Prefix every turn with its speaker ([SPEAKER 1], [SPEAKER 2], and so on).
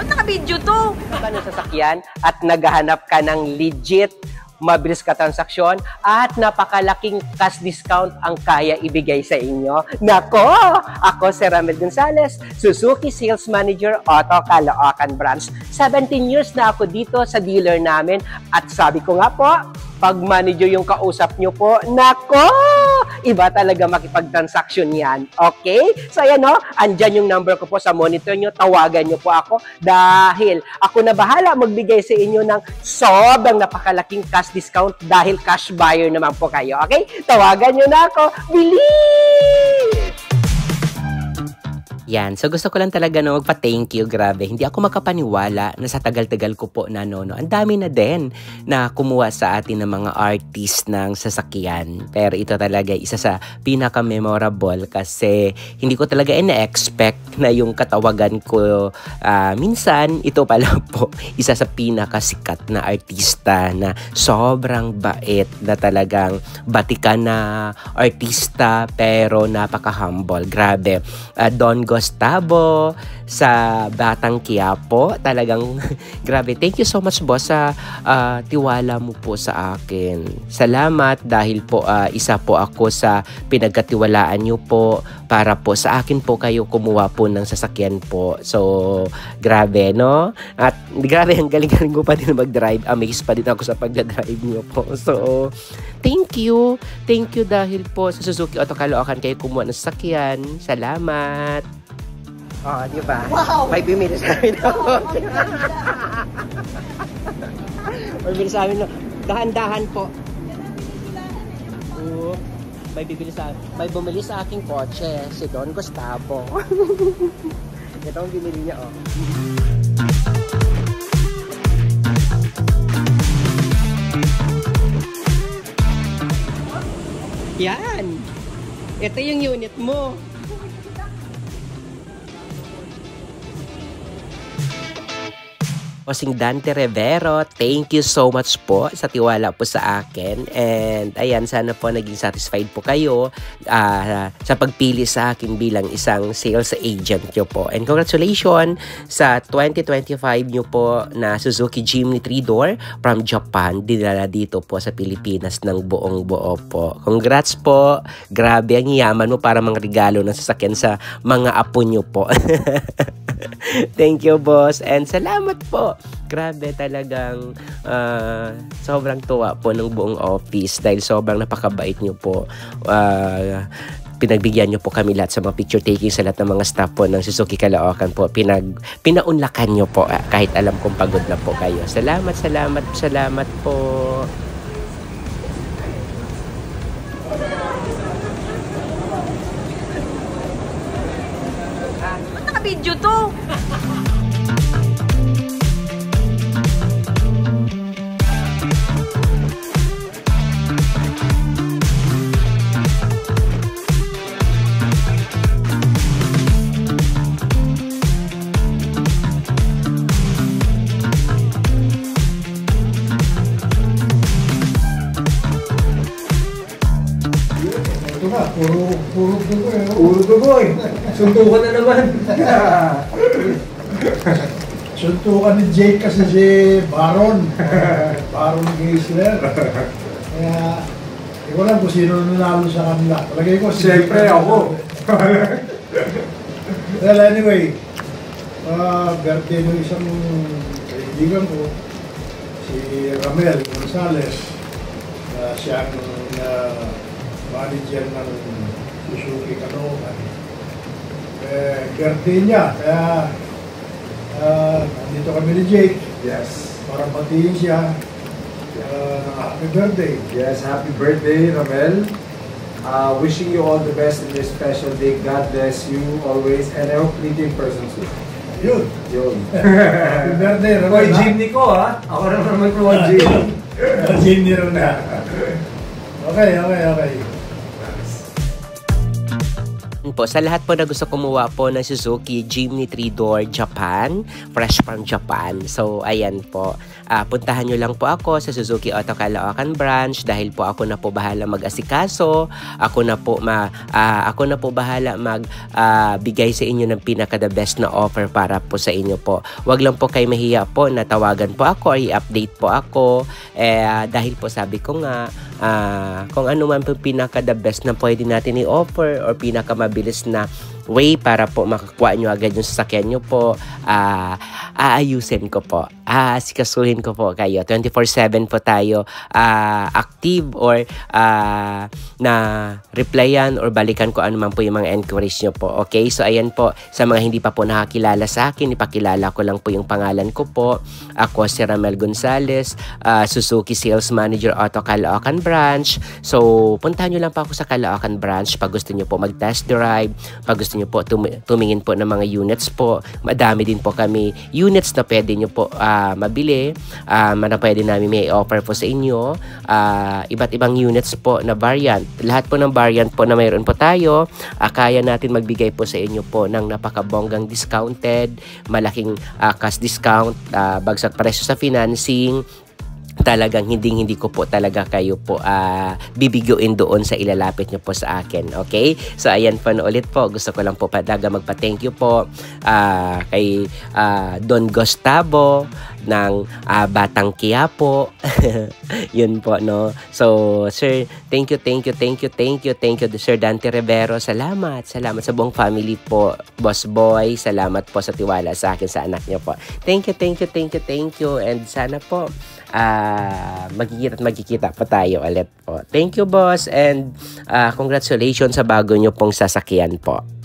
[SPEAKER 1] Ba't naka-video to?
[SPEAKER 2] Ka ng sasakyan at naghahanap ka ng legit, mabilis ka transaksyon at napakalaking cash discount ang kaya ibigay sa inyo. Nako! Ako si Ramel Gonzalez, Suzuki Sales Manager, Auto Caloocan Branch. 17 years na ako dito sa dealer namin at sabi ko nga po, pag manager yung kausap nyo po, nako! Iba talaga makipag-transaction yan. Okay? So ayan o, andyan yung number ko po sa monitor nyo. Tawagan nyo po ako dahil ako na bahala magbigay sa inyo ng sobrang napakalaking cash discount dahil cash buyer naman po kayo. Okay? Tawagan nyo na ako. Bilis! Yan. So, gusto ko lang talaga na magpa-thank you. Grabe. Hindi ako makapaniwala na sa tagal-tagal ko po na ang dami na din na kumuha sa atin ng mga artist ng sasakyan. Pero ito talaga isa sa pinaka-memorable kasi hindi ko talaga ina-expect na yung katawagan ko minsan, ito pala po, isa sa pinakasikat na artista na sobrang bait na talagang batikan na artista pero napaka-humble. Grabe. Don Gustavo sa Batang Quiapo. Talagang grabe. Thank you so much, boss, sa tiwala mo po sa akin. Salamat dahil po isa po ako sa pinagkatiwalaan nyo po para po sa akin po kayo kumuha po ng sasakyan po. So, grabe, no? At grabe, ang galing-galing ko pa din mag-drive. Amazed pa din ako sa pagdadrive nyo po. So, thank you. Thank you dahil po sa Suzuki Auto Caloocan kayo kumuha ng sasakyan. Salamat. Oh, di ba? Wow! May bumili sa amin ako. May bumili sa amin. Dahan-dahan po. May bumili sa aking kotse, si Don Gustavo. Ito ang binili niya, oh. Yan! Ito yung unit mo. Bossing Dante Rivero, thank you so much po sa tiwala po sa akin. And ayan, sana po naging satisfied po kayo sa pagpili sa akin bilang isang sales agent nyo po. And congratulations sa 2025 nyo po na Suzuki Jimny 3-door from Japan. Dinala dito po sa Pilipinas ng buong buo po. Congrats po. Grabe, ang yaman mo para mga regalo ng sasakyan sa mga apo nyo po. Thank you, boss. And salamat po. Grabe, talagang sobrang tuwa po ng buong office dahil sobrang napakabait nyo po. Pinagbigyan nyo po kami lahat sa mga picture taking sa lahat ng mga staff po ng Suzuki Caloocan po. Pinaunlakan nyo po kahit alam kong pagod na po kayo. Salamat, salamat, salamat po.
[SPEAKER 1] Ba't naka-video to?
[SPEAKER 3] Puro dugo eh. Suntukan na naman.
[SPEAKER 4] Suntukan ni Jake kasi si Baron. Baron Geisler. Kaya, hindi ko lang kung sino nanalo sa kanila. Palagay ko,
[SPEAKER 3] siyempre ako.
[SPEAKER 4] Well, anyway, birthday ng isang kaibigan ko, si Ramel Gonzalez. Siya ang manager ng Suzuki Caloocan. Birthday niya, kaya nandito kami ni Jake.
[SPEAKER 3] Yes.
[SPEAKER 4] Para batiin siya. Happy birthday.
[SPEAKER 3] Yes, happy birthday, Ramel. Wishing you all the best in your special day. God bless you always. And I hope to meet you in person soon.
[SPEAKER 4] Yun.
[SPEAKER 3] Yun.
[SPEAKER 4] Happy birthday, Ramel.
[SPEAKER 3] Boy, Jimny ko ha. Ako naman po ang Jimny.
[SPEAKER 4] Jimny rin na. Okay.
[SPEAKER 2] po, sa lahat po na gusto kumuha po ng Suzuki Jimny 3-door Japan, fresh from Japan. So, ayan po. Puntahan nyo lang po ako sa Suzuki Auto Caloocan branch dahil po ako na po bahala mag-asikaso. Ako na po bahala bigay sa inyo ng pinaka-the best na offer para po sa inyo po. Wag lang po kayo mahiya po na tawagan po ako or i-update po ako. Dahil po sabi ko nga, kung ano man po pinaka-the best na pwede natin i-offer or pinaka-mabilis na way para po makakuha nyo agad yung sasakyan nyo po, aayusin ko po, asikasuhin ko po kayo. 24/7 po tayo active or na replyan or balikan ko ano man po yung mga enquiries nyo po. Okay, so ayan po, sa mga hindi pa po nakakilala sa akin, ipakilala ko lang po yung pangalan ko po. Ako si Ramel Gonzales, Suzuki Sales Manager Auto Caloocan Branch. So puntahan nyo lang po ako sa Caloocan Branch pag gusto nyo po mag-test drive, pag gusto nyo po tumingin po ng mga units po. Madami din po kami units na pwede nyo po mabili, na pwede namin may offer po sa inyo. Iba't ibang units po na variant. Lahat po ng variant po na mayroon po tayo, kaya natin magbigay po sa inyo po ng napakabonggang discounted, malaking cash discount, bagsak presyo sa financing. Talagang hindi ko po talaga kayo po bibiguin doon sa ilalapit nyo po sa akin. Okay? So ayan po na ulit po. Gusto ko lang po magpa-thank you po kay Don Gustavo ng Batang Quiapo. Yun po, no? So, sir, thank you, Sir Dante Rivero. Salamat sa buong family po. Boss Boy, salamat po sa tiwala sa akin, sa anak niyo po. Thank you. And sana po, magkikita pa tayo ulit po. Thank you, boss. And congratulations sa bago nyo pong sasakyan po.